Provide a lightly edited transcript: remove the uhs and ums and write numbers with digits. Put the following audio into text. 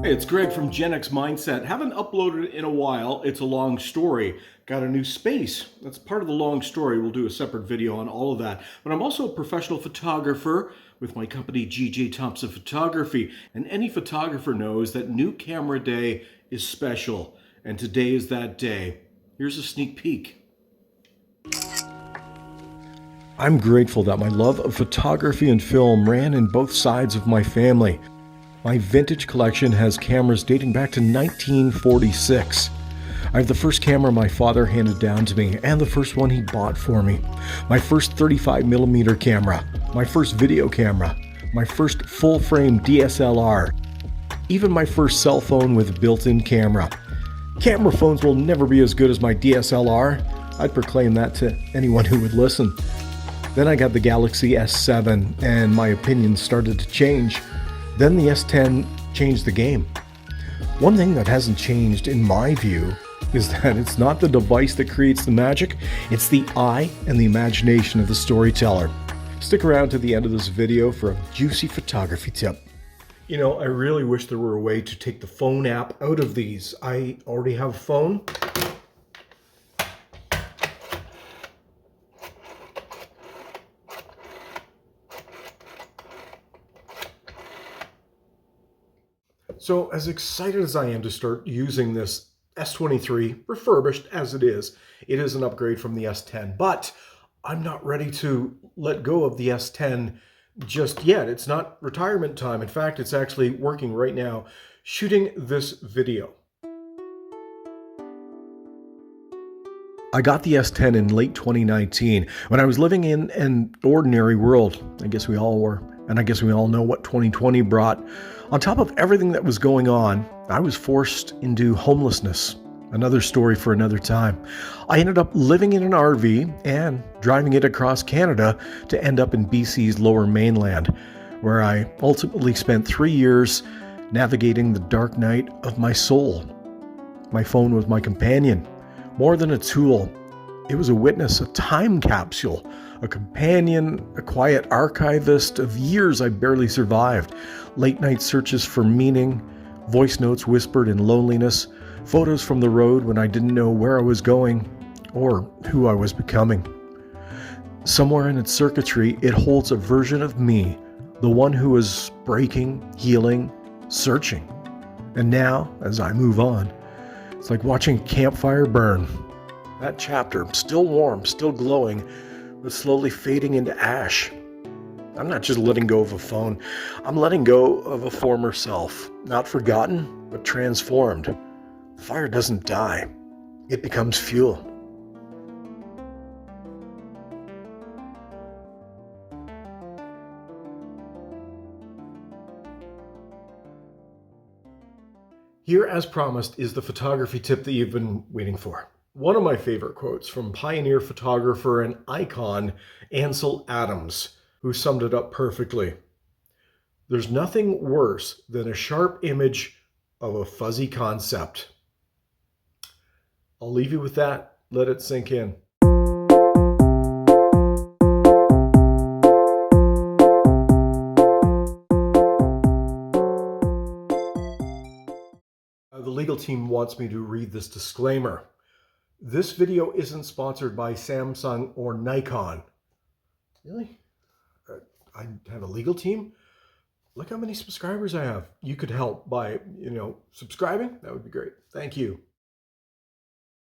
Hey, it's Greg from Gen X Mindset. Haven't uploaded in a while. It's a long story. Got a new space. That's part of the long story. We'll do a separate video on all of that. But I'm also a professional photographer with my company GJ Thompson Photography. And any photographer knows that new camera day is special. And today is that day. Here's a sneak peek. I'm grateful that my love of photography and film ran in both sides of my family. My vintage collection has cameras dating back to 1946. I have the first camera my father handed down to me and the first one he bought for me. My first 35mm camera, my first video camera, my first full-frame DSLR, even my first cell phone with a built-in camera. Camera phones will never be as good as my DSLR. I'd proclaim that to anyone who would listen. Then I got the Galaxy S10 and my opinions started to change. Then the S10 changed the game. One thing that hasn't changed in my view is that it's not the device that creates the magic, it's the eye and the imagination of the storyteller. Stick around to the end of this video for a juicy photography tip. You know, I really wish there were a way to take the phone app out of these. I already have a phone. So as excited as I am to start using this S23, refurbished as it is an upgrade from the S10, but I'm not ready to let go of the S10 just yet. It's not retirement time. In fact, it's actually working right now, shooting this video. I got the S10 in late 2019 when I was living in an ordinary world. I guess we all were. And I guess we all know what 2020 brought. On top of everything that was going on, I was forced into homelessness. Another story for another time. I ended up living in an RV and driving it across Canada to end up in BC's Lower Mainland, where I ultimately spent 3 years navigating the dark night of my soul. My phone was my companion. More than a tool, it was a witness, a time capsule, a companion, a quiet archivist of years I barely survived, late night searches for meaning, voice notes whispered in loneliness, photos from the road when I didn't know where I was going or who I was becoming. Somewhere in its circuitry, it holds a version of me, the one who was breaking, healing, searching. And now, as I move on, it's like watching a campfire burn. That chapter, still warm, still glowing, but slowly fading into ash. I'm not just letting go of a phone. I'm letting go of a former self. Not forgotten, but transformed. The fire doesn't die. It becomes fuel. Here, as promised, is the photography tip that you've been waiting for. One of my favorite quotes from pioneer photographer and icon Ansel Adams, who summed it up perfectly. There's nothing worse than a sharp image of a fuzzy concept. I'll leave you with that. Let it sink in. The legal team wants me to read this disclaimer. This video isn't sponsored by Samsung or Nikon. Really? I have a legal team? Look how many subscribers I have. You could help by, subscribing. That would be great. Thank you.